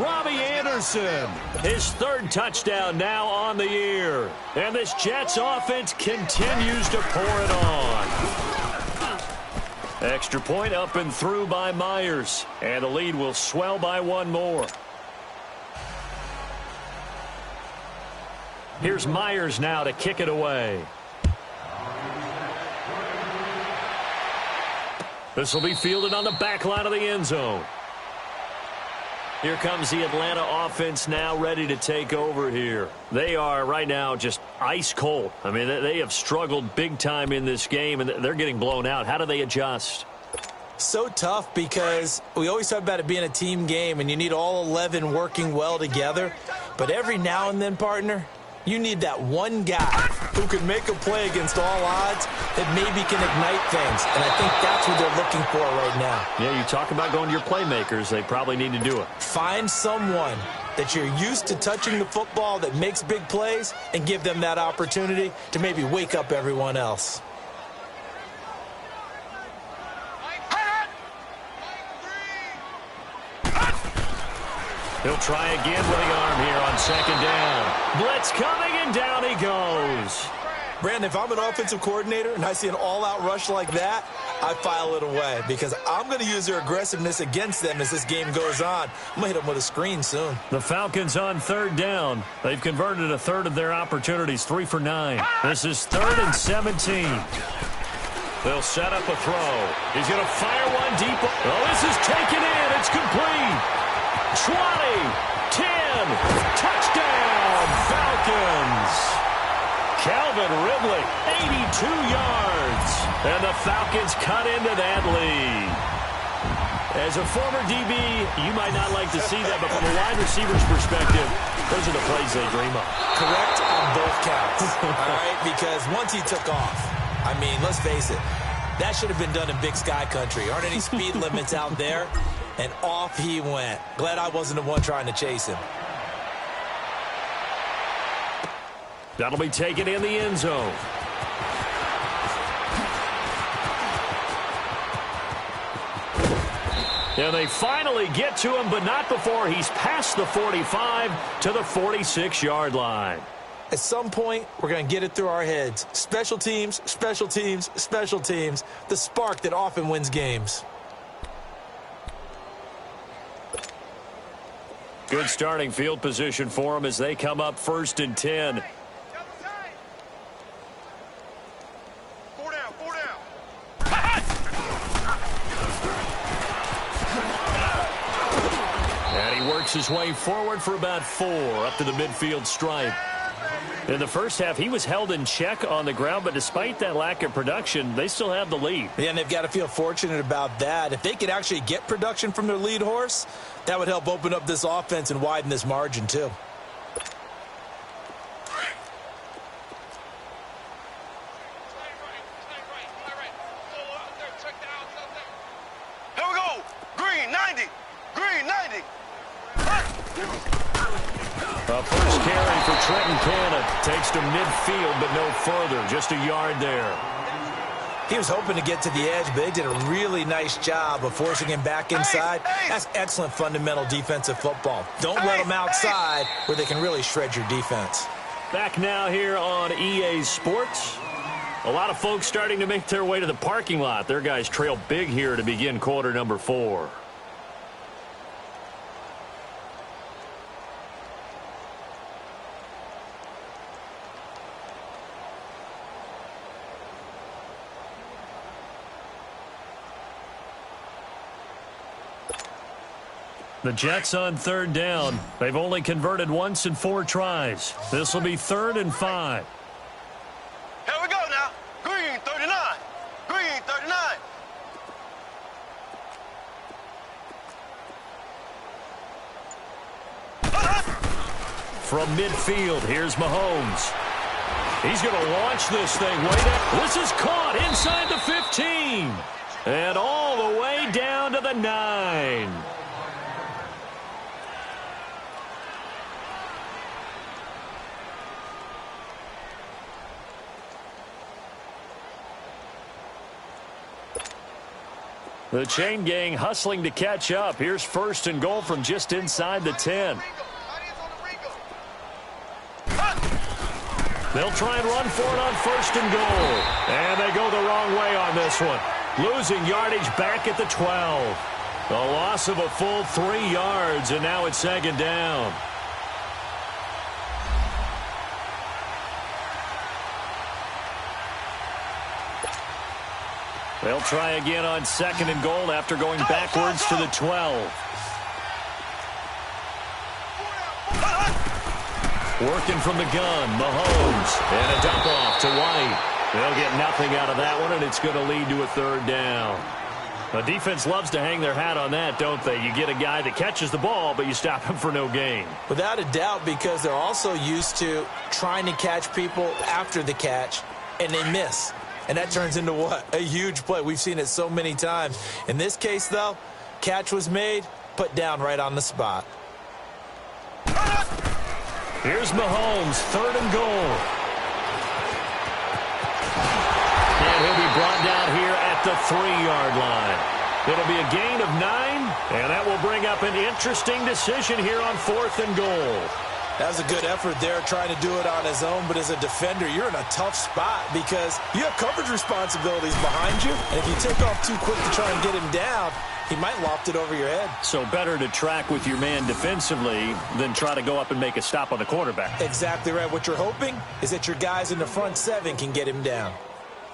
Robbie Anderson, his third touchdown now on the year. And this Jets offense continues to pour it on. Extra point up and through by Myers. And the lead will swell by one more. Here's Myers now to kick it away. This will be fielded on the back line of the end zone. Here comes the Atlanta offense now ready to take over here. They are right now just ice cold. I mean, they have struggled big time in this game, and they're getting blown out. How do they adjust? So tough because we always talk about it being a team game, and you need all 11 working well together. But every now and then, partner, you need that one guy who can make a play against all odds that maybe can ignite things. And I think that's what they're looking for right now. Yeah, you talk about going to your playmakers. They probably need to do it. Find someone that you're used to touching the football that makes big plays and give them that opportunity to maybe wake up everyone else. He'll try again with the arm here on second down. Blitz coming, and down he goes. Brandon, if I'm an offensive coordinator and I see an all-out rush like that, I file it away because I'm going to use their aggressiveness against them as this game goes on. I'm going to hit them with a screen soon. The Falcons on third down. They've converted a third of their opportunities, 3 for 9. This is 3rd and 17. They'll set up a throw. He's going to fire one deep. Oh, this is taken in. It's complete. 20, 10, touchdown, Falcons. Calvin Ridley, 82 yards. And the Falcons cut into that lead. As a former DB, you might not like to see that, but from a wide receiver's perspective, those are the plays they dream of. Correct on both counts, all right? Because once he took off, I mean, let's face it, that should have been done in Big Sky Country. Aren't any speed limits out there? And off he went. Glad I wasn't the one trying to chase him. That'll be taken in the end zone. And they finally get to him, but not before he's past the 45 to the 46-yard line. At some point, we're going to get it through our heads. Special teams, special teams, special teams. The spark that often wins games. Good starting field position for them as they come up 1st and 10. 4 down, 4 down. And he works his way forward for about 4 up to the midfield stripe. In the first half, he was held in check on the ground, but despite that lack of production, they still have the lead. Yeah, and they've got to feel fortunate about that. If they could actually get production from their lead horse, that would help open up this offense and widen this margin, too. Here we go. Green, 90. Green, 90. A first carry for Trenton Cannon. Takes to midfield, but no further. Just a yard there. He was hoping to get to the edge, but they did a really nice job of forcing him back inside. That's excellent fundamental defensive football. Don't let them outside where they can really shred your defense. Back now here on EA Sports. A lot of folks starting to make their way to the parking lot. Their guys trail big here to begin quarter number 4. The Jets on third down. They've only converted once in 4 tries. This will be 3rd and 5. Here we go now. Green, 39. Green, 39. From midfield, here's Mahomes. He's going to launch this thing way down. This is caught inside the 15. And all the way down to the the 9. The chain gang hustling to catch up. Here's 1st and goal from just inside the 10. They'll try and run for it on 1st and goal. And they go the wrong way on this one. Losing yardage back at the 12. A loss of a full 3 yards, and now it's 2nd down. They'll try again on 2nd and goal after going backwards to the 12. Working from the gun, Mahomes, and a dump off to White. They'll get nothing out of that one, and it's going to lead to a 3rd down. The defense loves to hang their hat on that, don't they? You get a guy that catches the ball, but you stop him for no gain. Without a doubt, because they're also used to trying to catch people after the catch, and they miss. And that turns into what? A huge play. We've seen it so many times. In this case, though, catch was made, put down right on the spot. Here's Mahomes, 3rd and goal. And he'll be brought down here at the 3-yard line. It'll be a gain of 9, and that will bring up an interesting decision here on 4th and goal. That was a good effort there, trying to do it on his own. But as a defender, you're in a tough spot because you have coverage responsibilities behind you. And if you take off too quick to try and get him down, he might loft it over your head. So better to track with your man defensively than try to go up and make a stop on the quarterback. Exactly right. What you're hoping is that your guys in the front 7 can get him down.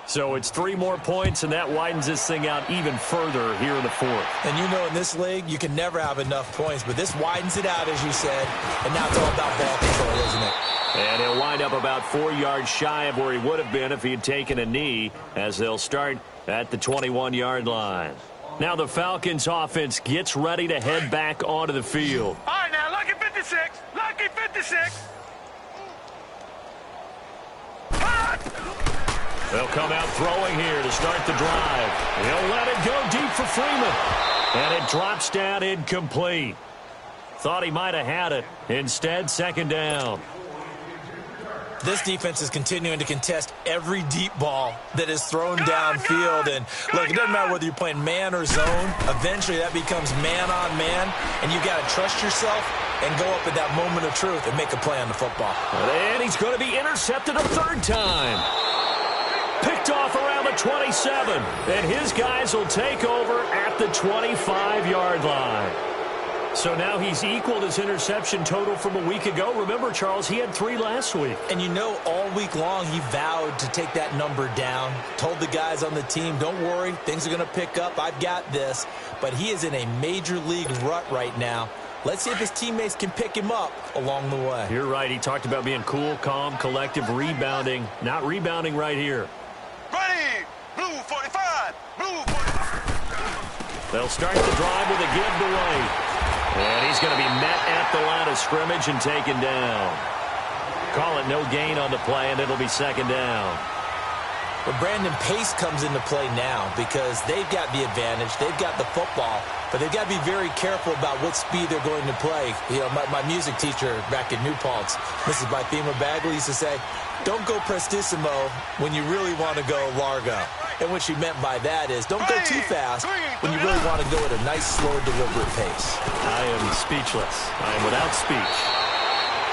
So it's 3 more points, and that widens this thing out even further here in the 4th. And you know in this league, you can never have enough points, but this widens it out, as you said, and now it's all about ball control, isn't it? And he'll wind up about 4 yards shy of where he would have been if he had taken a knee, as they'll start at the 21-yard line. Now the Falcons offense gets ready to head back onto the field. All right, now, lucky 56. Lucky 56. They'll come out throwing here to start the drive. He'll let it go deep for Freeman. And it drops down incomplete. Thought he might have had it. Instead, 2nd down. This defense is continuing to contest every deep ball that is thrown downfield. And, look, it doesn't matter whether you're playing man or zone. Eventually, that becomes man-on-man. And you've got to trust yourself and go up at that moment of truth and make a play on the football. And he's going to be intercepted a 3rd time. Picked off around the 27. And his guys will take over at the 25-yard line. So now he's equaled his interception total from a week ago. Remember, Charles, he had 3 last week. And you know, all week long he vowed to take that number down. Told the guys on the team, don't worry, things are going to pick up. I've got this. But he is in a major league rut right now. Let's see if his teammates can pick him up along the way. You're right. He talked about being cool, calm, collective, rebounding. Not rebounding right here. Ready, blue 45, blue 45. They'll start the drive with a give to White. And he's going to be met at the line of scrimmage and taken down. Call it no gain on the play, and it'll be 2nd down. But Brandon, pace comes into play now because they've got the advantage. They've got the football, but they've got to be very careful about what speed they're going to play. You know, my music teacher back in New Paltz, Mrs. Bythema Bagley, used to say, don't go prestissimo when you really want to go largo. And what she meant by that is don't go too fast when you really want to go at a nice, slow, deliberate pace. I am speechless. I am without speech.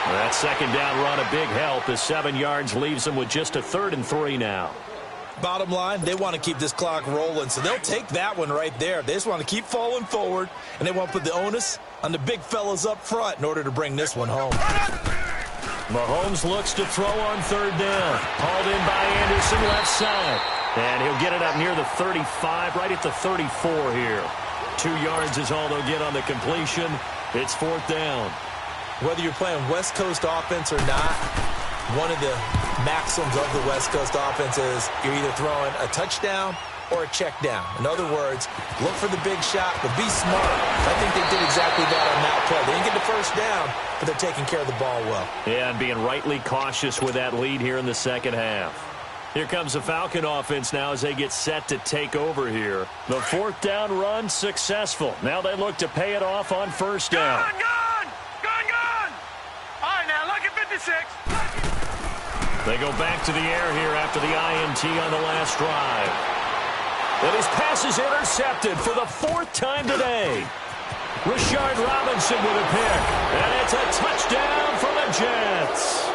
That 2nd down run, a big help. The 7 yards leaves them with just a 3rd and 3 now. Bottom line, they want to keep this clock rolling, so they'll take that one right there. They just want to keep falling forward, and they want to put the onus on the big fellas up front in order to bring this one home. Mahomes looks to throw on 3rd down. Hauled in by Anderson, left side. And he'll get it up near the 35, right at the 34 here. 2 yards is all they'll get on the completion. It's 4th down. Whether you're playing West Coast offense or not, one of the maxims of the West Coast offense is you're either throwing a touchdown or a check down. In other words, look for the big shot, but be smart. I think they did exactly that on that play. They didn't get the 1st down, but they're taking care of the ball well. Yeah, and being rightly cautious with that lead here in the 2nd half. Here comes the Falcon offense now as they get set to take over here. The fourth down run successful. Now they look to pay it off on first down. Gun! All right, now, look at 56. They go back to the air here after the INT on the last drive. And his pass is intercepted for the fourth time today. Rashard Robinson with a pick. And it's a touchdown for the Jets.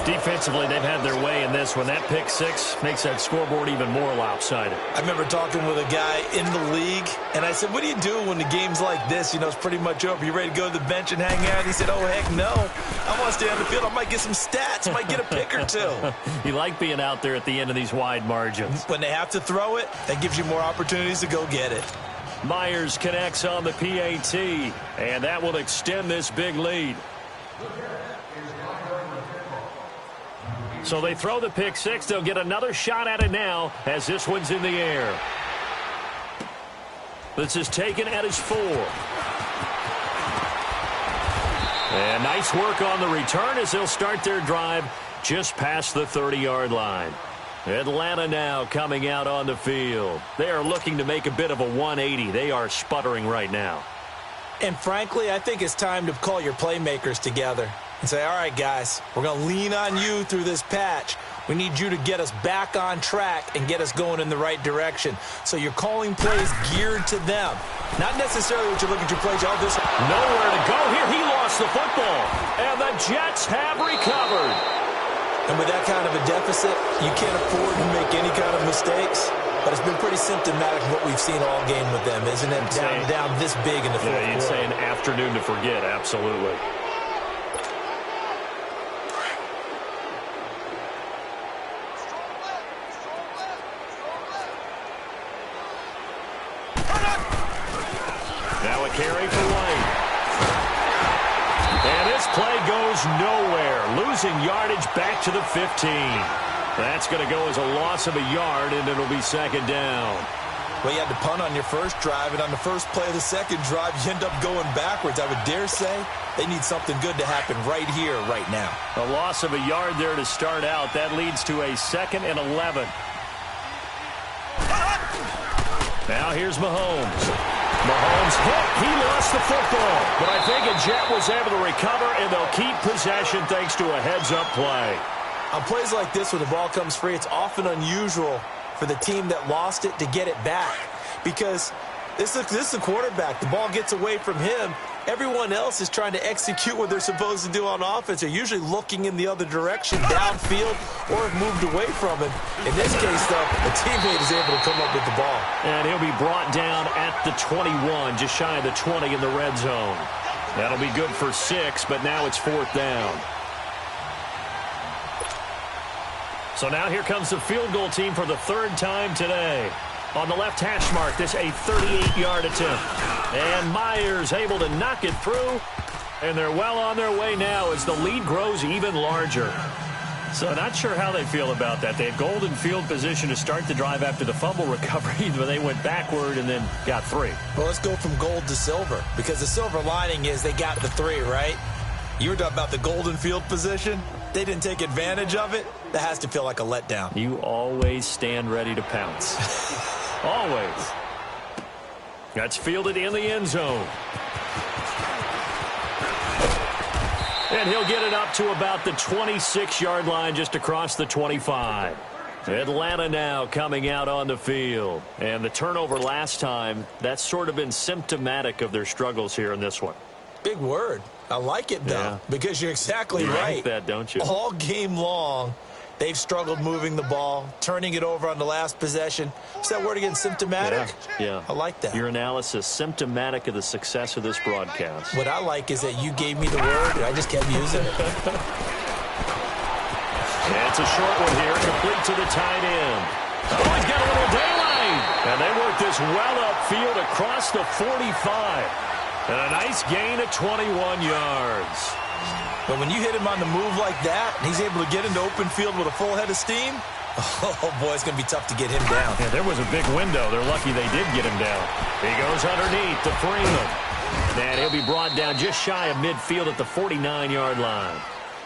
Defensively, they've had their way in this one. That pick six makes that scoreboard even more lopsided. I remember talking with a guy in the league, and I said, what do you do when the game's like this? You know, it's pretty much over. You ready to go to the bench and hang out? He said, oh, heck no. I want to stay on the field. I might get some stats. I might get a pick or two. You like being out there at the end of these wide margins. When they have to throw it, that gives you more opportunities to go get it. Myers connects on the PAT, and that will extend this big lead. So they throw the pick six. They'll get another shot at it now as this one's in the air. This is taken at his 4. And nice work on the return as they'll start their drive just past the 30-yard line. Atlanta now coming out on the field. They are looking to make a bit of a 180. They are sputtering right now. And frankly, I think it's time to call your playmakers together and say, all right, guys, we're going to lean on you through this patch. We need you to get us back on track and get us going in the right direction. So you're calling plays geared to them. Not necessarily what you're looking to plays. Oh, this nowhere to go here. He lost the football. And the Jets have recovered. And with that kind of a deficit, you can't afford to make any kind of mistakes. But it's been pretty symptomatic of what we've seen all game with them, isn't it? Down this big in the fourth quarter. Yeah, you'd say an afternoon to forget, absolutely. Now a carry for White. And this play goes nowhere. Losing yardage back to the 15. That's going to go as a loss of a yard, and it'll be second down. Well, you had to punt on your first drive, and on the first play of the second drive, you end up going backwards. I would dare say they need something good to happen right here, right now. A loss of a yard there to start out. That leads to a 2nd and 11. Now here's Mahomes. Mahomes hit. He lost the football. But I think a Jet was able to recover, and they'll keep possession thanks to a heads-up play. On plays like this, when the ball comes free, it's often unusual for the team that lost it to get it back. Because this is the quarterback. The ball gets away from him. Everyone else is trying to execute what they're supposed to do on offense. They're usually looking in the other direction, downfield, or have moved away from him. In this case, though, the teammate is able to come up with the ball. And he'll be brought down at the 21, just shy of the 20 in the red zone. That'll be good for 6, but now it's 4th down. So now here comes the field goal team for the 3rd time today. On the left hash mark, this a 38-yard attempt. And Myers able to knock it through. And they're well on their way now as the lead grows even larger. So not sure how they feel about that. They had golden field position to start the drive after the fumble recovery, but they went backward and then got 3. Well, let's go from gold to silver, because the silver lining is they got the 3, right? You were talking about the golden field position. They didn't take advantage of it. That has to feel like a letdown. You always stand ready to pounce. Always. That's fielded in the end zone. And he'll get it up to about the 26-yard line, just across the 25. Atlanta now coming out on the field. And the turnover last time, that's sort of been symptomatic of their struggles here in this one. Big word. I like it, though, because you're exactly right. Like that, don't you? All game long, they've struggled moving the ball, turning it over on the last possession. Is that word again, symptomatic? Yeah. I like that. Your analysis, symptomatic of the success of this broadcast. What I like is that you gave me the word, and I just kept using it. And it's a short one here, complete to the tight end. Oh, he's got a little daylight. And they work this well upfield across the 45. And a nice gain of 21 yards. But when you hit him on the move like that, and he's able to get into open field with a full head of steam, oh, boy, it's going to be tough to get him down. Yeah, there was a big window. They're lucky they did get him down. He goes underneath to Freeman. And he'll be brought down just shy of midfield at the 49-yard line.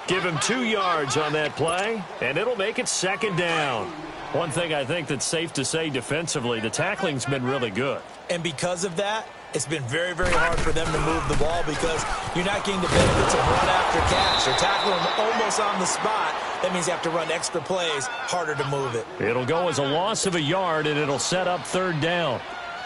Give him 2 yards on that play, and it'll make it second down. One thing I think that's safe to say defensively, the tackling's been really good. And because of that, it's been very, very hard for them to move the ball because you're not getting the benefits of run after catch. They're tackling them almost on the spot. That means you have to run extra plays, harder to move it. It'll go as a loss of a yard, and it'll set up third down.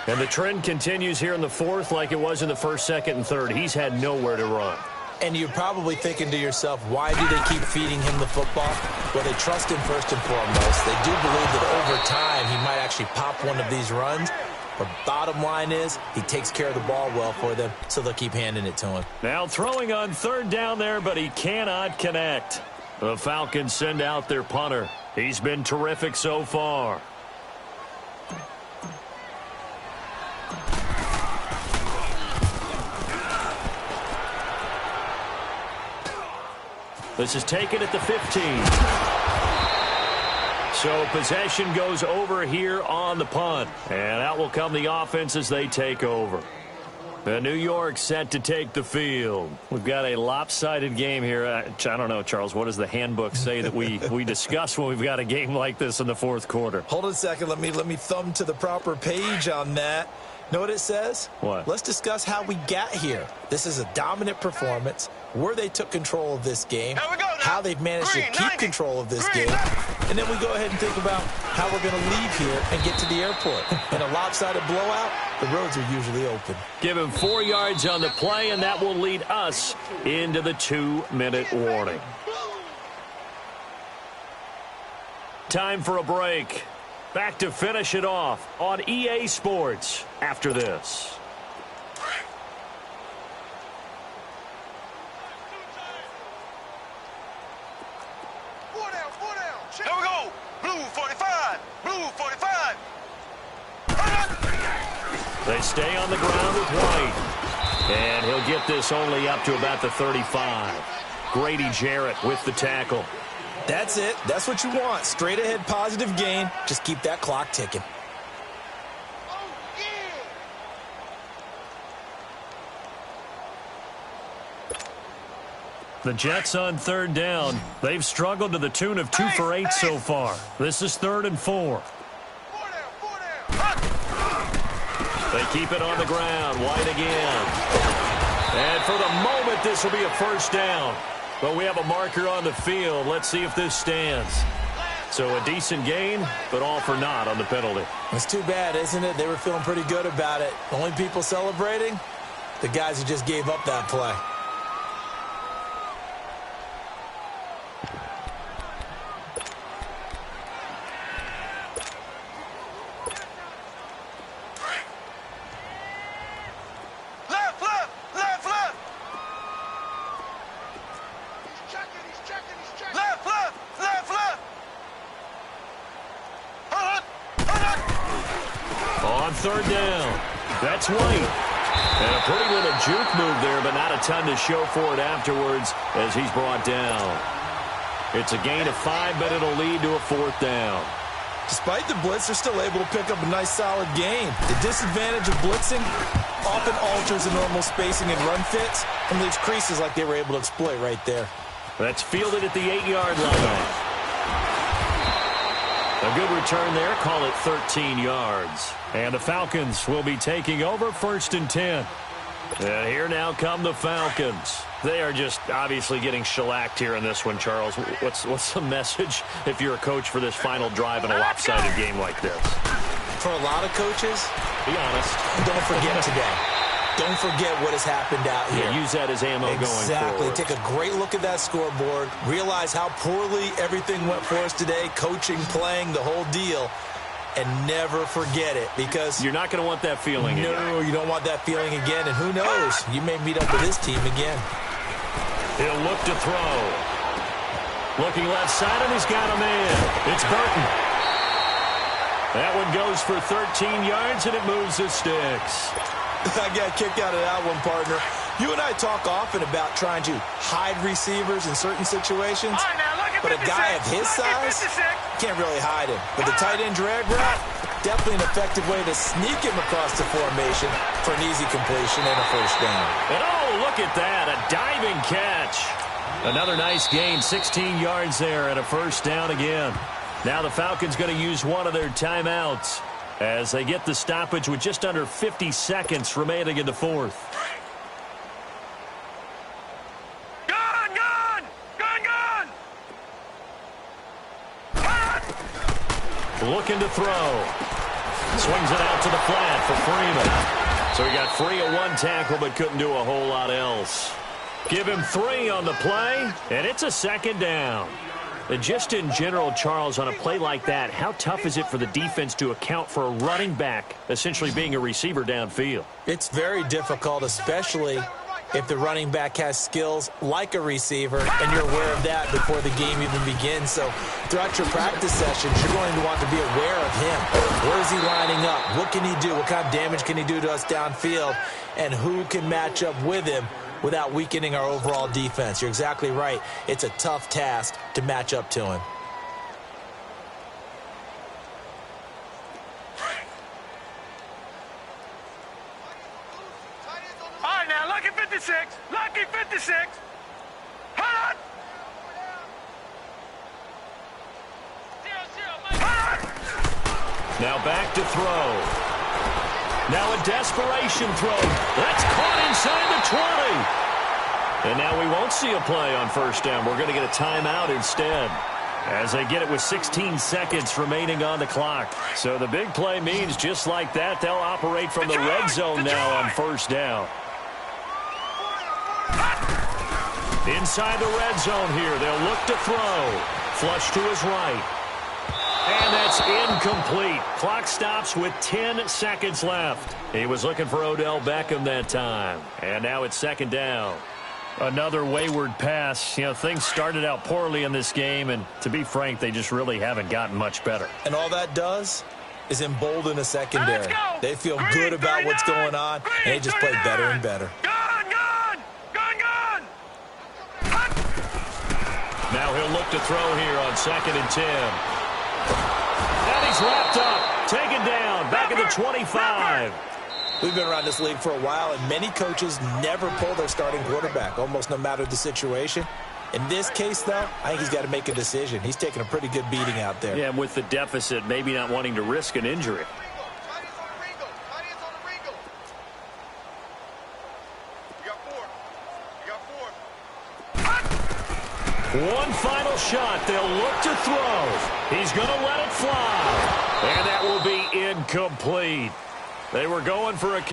And the trend continues here in the fourth like it was in the first, second, and third. He's had nowhere to run. And you're probably thinking to yourself, why do they keep feeding him the football? Well, they trust him first and foremost. They do believe that over time he might actually pop one of these runs. But bottom line is he takes care of the ball well for them, so they'll keep handing it to him. Now throwing on third down there, but he cannot connect. The Falcons send out their punter. He's been terrific so far. This is taken at the 15. So possession goes over here on the punt. And out will come the offense as they take over. New York set to take the field. We've got a lopsided game here. I don't know, Charles, what does the handbook say that we discuss when we've got a game like this in the fourth quarter? Hold on a second. Let me thumb to the proper page on that. Know what it says? What? Let's discuss how we got here. This is a dominant performance, where they took control of this game, how they've managed to keep control of this game, and then we go ahead and think about how we're going to leave here and get to the airport. In a lopsided blowout, the roads are usually open. Give him 4 yards on the play, and that will lead us into the 2-minute warning. Time for a break. Back to finish it off on EA Sports after this. Here we go. Blue 45. Blue 45. They stay on the ground with White. And he'll get this only up to about the 35. Grady Jarrett with the tackle. That's it. That's what you want. Straight ahead positive gain. Just keep that clock ticking. The Jets on third down. They've struggled to the tune of 2 for 8 so far. This is 3rd and 4. They keep it on the ground. White again. And for the moment, this will be a first down. But we have a marker on the field. Let's see if this stands. So a decent gain, but all for naught on the penalty. It's too bad, isn't it? They were feeling pretty good about it. Only people celebrating? The guys who just gave up that play. Third down. That's White. And a pretty little juke move there, but not a ton to show for it afterwards as he's brought down. It's a gain of 5, but it'll lead to a 4th down. Despite the blitz, they're still able to pick up a nice, solid gain. The disadvantage of blitzing often alters the normal spacing and run fits and leaves creases like they were able to exploit right there. That's fielded at the 8-yard line. A good return there. Call it 13 yards. And the Falcons will be taking over 1st and 10. And here now come the Falcons. They are just obviously getting shellacked here in this one, Charles. What's the message if you're a coach for this final drive in a lopsided game like this? For a lot of coaches, be honest. Don't forget today. Don't forget what has happened out here. Yeah, use that as ammo going forward. Exactly. Take a great look at that scoreboard. Realize how poorly everything went for us today. Coaching, playing, the whole deal. And never forget it, because you're not going to want that feeling again. No, you don't want that feeling again. And who knows? You may meet up with this team again. He'll look to throw. Looking left side, and he's got a man. It's Burton. That one goes for 13 yards, and it moves the sticks. I got a kick out of that one, partner. You and I talk often about trying to hide receivers in certain situations, but a guy of his size can't really hide him. But the tight end drag route, definitely an effective way to sneak him across the formation for an easy completion and a first down. And oh, look at that, a diving catch. Another nice gain, 16 yards there and a first down again. Now the Falcons going to use one of their timeouts as they get the stoppage with just under 50 seconds remaining in the fourth. Gun! Gun! Gun! Gun! Looking to throw. Swings it out to the flat for Freeman. So he got free of one tackle but couldn't do a whole lot else. Give him 3 on the play, and it's a second down. And just in general, Charles, on a play like that, how tough is it for the defense to account for a running back essentially being a receiver downfield? It's very difficult, especially if the running back has skills like a receiver, and you're aware of that before the game even begins. So throughout your practice sessions, you're going to want to be aware of him. Where is he lining up? What can he do? What kind of damage can he do to us downfield? And who can match up with him without weakening our overall defense? You're exactly right. It's a tough task to match up to him. All right, now, lucky 56. Lucky 56. Hot! Now back to throw. Now a desperation throw. That's caught inside the 20. And now we won't see a play on first down. We're going to get a timeout instead as they get it with 16 seconds remaining on the clock. So the big play means just like that, they'll operate from the red zone now on first down. Inside the red zone here, they'll look to throw. Flush to his right. And that's incomplete. Clock stops with 10 seconds left. He was looking for Odell Beckham that time. And now it's second down. Another wayward pass. You know, things started out poorly in this game, and to be frank, they just really haven't gotten much better. And all that does is embolden the secondary. They feel good about what's going on, and they just play better and better. Gun! Gun! Gun! Gun! Now he'll look to throw here on 2nd and 10. And he's wrapped up, taken down, back at the 25. We've been around this league for a while, and many coaches never pull their starting quarterback, almost no matter the situation. In this case, though, I think he's got to make a decision. He's taking a pretty good beating out there. Yeah, and with the deficit, maybe not wanting to risk an injury. One final shot. They'll look to throw. He's going to let it fly. And that will be incomplete. They were going for a